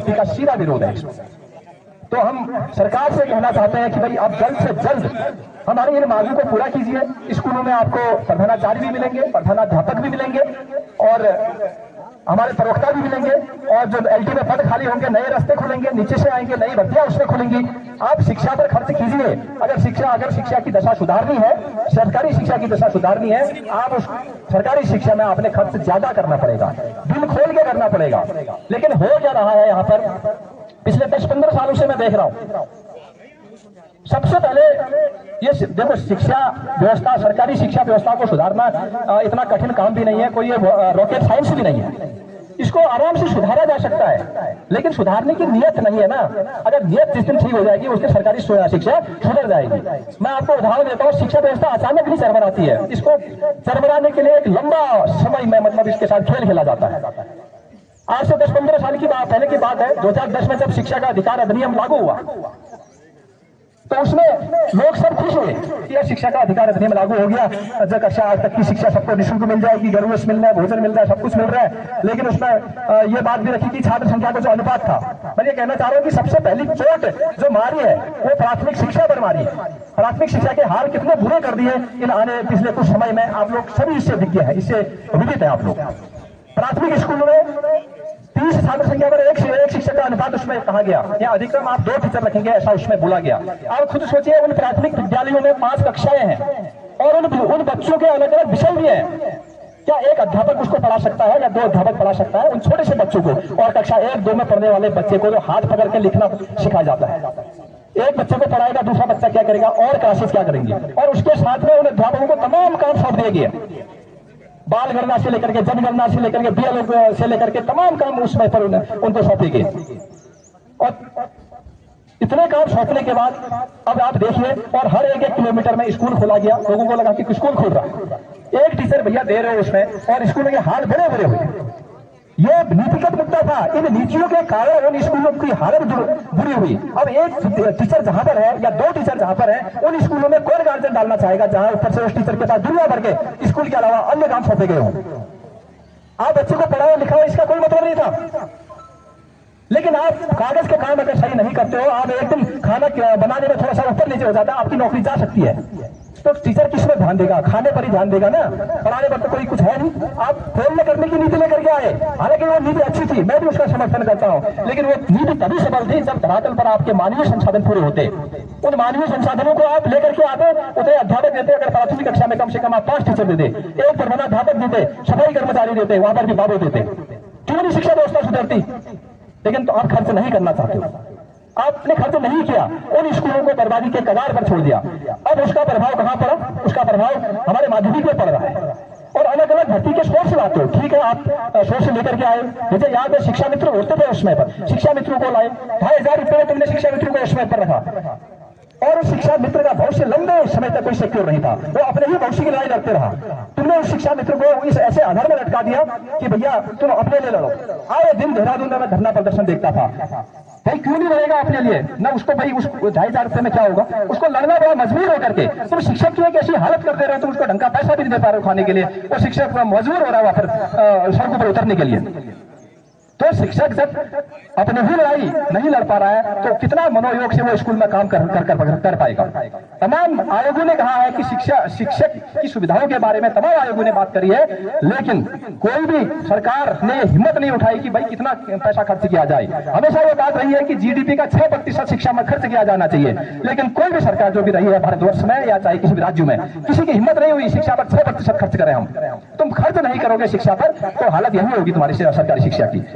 भर्ती का सीधा विरोध है। तो हम सरकार से कहना चाहते हैं कि भाई आप जल्द से जल्द हमारी इन मांगों को पूरा कीजिए। स्कूलों में आपको प्रधानाचार्य भी मिलेंगे, प्रधानाध्यापक भी मिलेंगे और हमारे प्रवक्ता भी मिलेंगे और जो एलटी में पद खाली होंगे, नए रास्ते खुलेंगे, नीचे से आएंगे, नई भर्तियां उसमें खुलेंगी। आप शिक्षा पर खर्च कीजिए। अगर शिक्षा की दशा सुधारनी है, सरकारी शिक्षा की दशा सुधारनी है, आप उस सरकारी शिक्षा में आपने खर्च ज्यादा करना पड़ेगा, दिल खोल के करना पड़ेगा। लेकिन हो क्या रहा है यहाँ पर, पिछले 10-15 सालों से मैं देख रहा हूं। सबसे पहले ये देखो, शिक्षा व्यवस्था, सरकारी शिक्षा व्यवस्था को सुधारना इतना कठिन काम भी नहीं है, कोई रॉकेट साइंस भी नहीं है। इसको आराम से सुधारा जा सकता है, लेकिन सुधारने की नियत नहीं है ना। अगर नियत जिस दिन ठीक हो जाएगी उस दिन सरकारी शिक्षा सुधर जाएगी। मैं आपको उदाहरण देता हूँ, शिक्षा व्यवस्था अचानक नहीं चरमराती है, इसको चरमराने के लिए एक लंबा समय में मतलब इसके साथ खेल खेला जाता है। आज से 10-15 साल की बात पहले की बात है, 2010 में जब शिक्षा का अधिकार अधिनियम लागू हुआ तो उसमें लोग सब खुश हुए कि यह शिक्षा का अधिकार अधिनियम लागू हो गया, कक्षा 8 तक की शिक्षा सबको निःशुल्क मिल जाएगी, गणवेश मिल रहा है, भोजन मिल रहा है, सब कुछ मिल रहा है। लेकिन उसमें यह बात भी रखी कि छात्र संख्या का जो अनुपात था, मैं ये कहना चाह रहा हूँ कि सबसे पहली चोट जो मारी है वो प्राथमिक शिक्षा पर मारी है। प्राथमिक शिक्षा के हाल कितने बुरे कर दिए इन आने पिछले कुछ समय में, आप लोग सभी इससे विज्ञ है, इससे विदित है। आप लोग प्राथमिक स्कूलों में 30 छात्र संख्या पर एक शिक्षक का अनुपात उसमें कहा गया, या अधिकतम आप 2 टीचर रखेंगे ऐसा उसमें बोला गया। आप खुद सोचिए, उन प्राथमिक विद्यालयों में 5 कक्षाएं हैं और उन बच्चों के अलग अलग विषय भी हैं। क्या एक अध्यापक उसको पढ़ा सकता है या 2 अध्यापक पढ़ा सकता है उन छोटे से बच्चों को? और कक्षा 1-2 में पढ़ने वाले बच्चे को जो हाथ पकड़ के लिखना सिखाया जाता है, एक बच्चे को पढ़ाएगा, दूसरा बच्चा क्या करेगा और क्लासेस क्या करेंगे? और उसके साथ में उन अध्यापकों को तमाम काम सौंप दिए गए, बाल गणना से लेकर के जनगणना से लेकर के बीएलओ से लेकर के तमाम काम उसमें पर उनको सौंपे गए। और इतने काम सौंपने के बाद अब आप देखिए, और हर 1-1 किलोमीटर में स्कूल खोला गया। लोगों को लगा कि स्कूल खोल रहा है, एक टीचर भैया दे रहे हो उसमें, और स्कूलों के हाल बड़े बड़े हुए। ये नीतिगत मुद्दा था, इन नीतियों के कारण उन स्कूलों की हालत बुरी हुई। अब एक टीचर जहां पर है या 2 टीचर जहां पर है, उन स्कूलों में कौन गार्जियन डालना चाहेगा जहां ऊपर से उस टीचर के पास दुनिया भर के स्कूल के अलावा अन्य काम सौंपे गए हों? आप बच्चे को पढ़ाओ लिखाओ, इसका कोई मतलब नहीं था। लेकिन आप कागज के काम अगर सही नहीं करते हो, आप एक दिन खाना बनाने में थोड़ा सा ऊपर नीचे हो जाता है, आपकी नौकरी जा सकती है। तो टीचर किस में ध्यान देगा? खाने पर ही ध्यान देगा ना, पढ़ाने पर तो कोई कुछ है नहीं। आप खोलने करने की नीति लेकर के आए, हालांकि वो नीति अच्छी थी, मैं भी उसका समर्थन करता हूं, लेकिन वो नीति तभी सफल थी जब धरातल पर आपके मानवीय संसाधन पूरे होते। उन मानवीय संसाधनों को आप लेकर के आते, उतने अध्यापक देते। अगर प्राथमिक कक्षा में कम से कम आप 5 टीचर देते, एक प्रधानाध्यापक देते, सफाई कर्मचारी देते, वहां पर भी बाबू देते, क्यों नहीं शिक्षा व्यवस्था सुधरती? लेकिन तो आप खर्च नहीं करना चाहते हो, आपने खर्च नहीं किया, उन स्कूलों को बर्बादी के कगार पर छोड़ दिया। अब उसका प्रभाव कहां पड़ा? उसका प्रभाव हमारे माध्यमिक में पड़ रहा है। और अलग अलग भर्ती के सोर्स लाते हो, ठीक है, आप सोर्स लेकर के आए। मुझे याद है शिक्षा मित्र होते थे उसमें पर, शिक्षा मित्रों को लाए, 2,500 रुपये तुमने शिक्षा मित्रों को उसमें पर रखा, और उस शिक्षा मित्र का भविष्य लंबे समय तक कोई सिक्योर नहीं था, वो अपने ही भविष्य की लड़ाई लड़ते रहा। तुमने उस शिक्षा मित्र को इस ऐसे आधार में लटका दिया कि भैया तुम अपने लिए लड़ो। आए दिन देहरादून में धरना प्रदर्शन देखता था, भाई क्यों नहीं लड़ेगा अपने लिए ना? उसको भाई उस 2,500 रुपये में क्या होगा? उसको लड़ना बड़ा मजबूर होकर के। तुम शिक्षक की एक ऐसी हालत कर दे रहे हो, तुम उसको ढंग का पैसा भी नहीं दे पा रहे हो खाने के लिए, वो शिक्षक मजबूर हो रहा है फिर सड़कों पर उतरने के लिए। तो शिक्षक जब अपनी ही लड़ाई नहीं लड़ पा रहा है तो कितना मनोयोग से वो स्कूल में काम कर पाएगा? तमाम आयोगों ने कहा है कि शिक्षक की सुविधाओं के बारे में तमाम आयोगों ने बात करी है, लेकिन कोई भी सरकार ने हिम्मत नहीं उठाई कि भाई कितना पैसा खर्च किया जाए। हमेशा ये बात रही है कि जीडीपी का 6% शिक्षा में खर्च किया जाना चाहिए, लेकिन कोई भी सरकार जो भी रही है भारतवर्ष में या चाहे किसी भी राज्य में, किसी की हिम्मत नहीं हुई शिक्षा पर 6% खर्च करें हम। तुम खर्च नहीं करोगे शिक्षा पर तो हालत यही होगी तुम्हारी सरकारी शिक्षा की।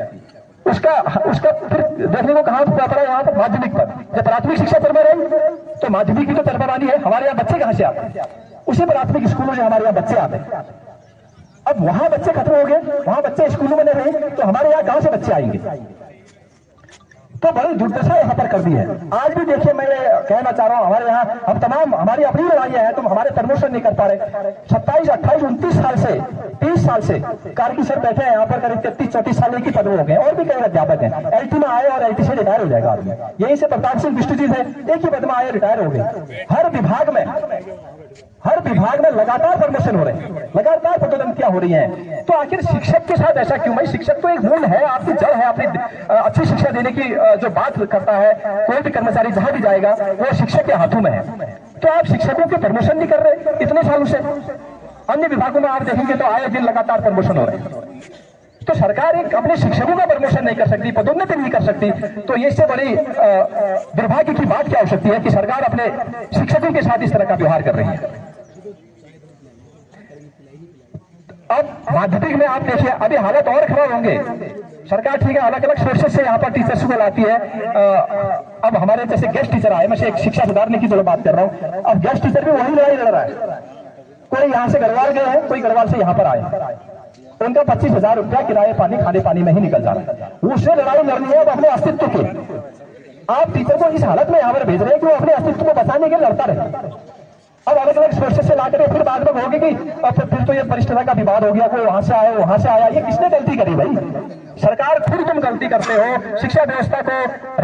उसका फिर देखने को कहां पड़ा है? यहाँ पर माध्यमिक पर। जब प्राथमिक शिक्षा चल रही तो माध्यमिक की तो तरफदारी है, हमारे यहाँ बच्चे कहां से आते हैं? उसी प्राथमिक स्कूलों से हमारे यहाँ बच्चे आते हैं। अब वहां बच्चे खत्म हो गए, वहां बच्चे स्कूलों में नहीं रहे तो हमारे यहाँ कहां से बच्चे आएंगे? तो बड़ी दुर्दशा यहाँ पर कर दी है। आज भी देखिए, मैं ये कहना चाह रहा हूँ, हमारे यहाँ हम तमाम हमारी अपनी लड़ाइयाँ हैं, तो हमारे प्रमोशन नहीं कर पा रहे। 27, 28, 29 साल से 30 साल से कारगी सर बैठे हैं यहाँ पर, करीब 33-34 साल एक ही पद में हो गए, और भी कई अध्यापक हैं। एलटी में आए और एलटी से रिटायर हो जाएगा आदमी। यहीं से प्रताप सिंह बिष्टू जी थे, एक ही पद में आए, रिटायर हो गए। हर विभाग में लगातार प्रमोशन हो रहे हैं, लगातार पदोन्नतियां हो रही हैं। तो आखिर शिक्षक के साथ ऐसा क्यों? भाई शिक्षक तो एक मूल है, आपकी जड़ है, अपनी अच्छी शिक्षा देने की जो बात करता है, कोई भी कर्मचारी जहां भी जाएगा वो शिक्षक के हाथों में है। तो आप शिक्षकों के प्रमोशन नहीं कर रहे इतने सालों से। अन्य विभागों में आप देखेंगे तो आए दिन लगातार प्रमोशन हो रहे हैं। तो सरकार एक अपने शिक्षकों का प्रमोशन नहीं कर सकती, पदोन्नति नहीं कर सकती, तो ये इससे बड़ी दुर्भाग्य की बात क्या हो सकती है कि सरकार अपने शिक्षकों के साथ इस तरह का व्यवहार कर रही है। अब माध्यमिक में आप देखिए, अभी हालत और खराब होंगे। सरकार ठीक है अलग अलग सोर्सेस से यहाँ पर टीचर्स को लाती है। अब हमारे जैसे गेस्ट टीचर आए, मैं एक शिक्षा सुधारने की जो बात कर रहा हूँ, अब गेस्ट टीचर भी वही लड़ाई लड़ रहा है। कोई यहाँ से गढ़वाल गए हैं, कोई गढ़वाल से यहाँ पर आए, उनका 25,000 रुपया किराए पानी खाने पानी में ही निकल जा रहा है। उससे लड़ाई लड़नी है अपने अस्तित्व की। आप टीचर को इस हालत में यहाँ पर भेज रहे हैं कि वो अपने अस्तित्व को बचाने के लिए लड़ता रहे। अब अलग अलग सोर्सेस से लाकर फिर बाद में कहोगे कि फिर तो ये वरिष्ठता का विवाद हो गया, कोई वहां से आया वहां से आया। ये किसने गलती करी भाई? सरकार खुद तुम गलती करते हो, शिक्षा व्यवस्था को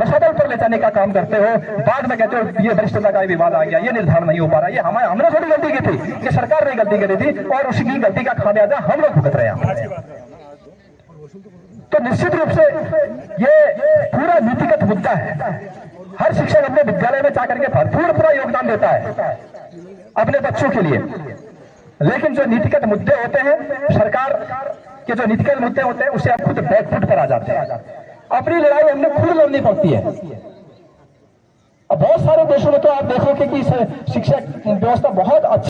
रसातल पर ले जाने का काम करते हो, बाद में कहते हो ये वरिष्ठता का विवाद आ गया, ये निर्धारण नहीं हो पा रहा। ये हमने थोड़ी गलती की थी, ये सरकार ने गलती करी थी और उसकी गलती का खामियाजा हम लोग भुगत रहे हैं। तो निश्चित रूप से ये पूरा नीतिगत मुद्दा है। हर शिक्षक अपने विद्यालय में जाकर के भरपूर पूरा योगदान देता है अपने बच्चों के लिए, लेकिन जो नीतिगत मुद्दे होते हैं, सरकार के जो नीतिगत मुद्दे होते हैं, उससे आप खुद बैकफुट पर आ जाते हैं। अपनी लड़ाई हमने खुद लड़नी पड़ती है। अब बहुत सारे देशों में तो आप देखोगे कि शिक्षा व्यवस्था बहुत अच्छी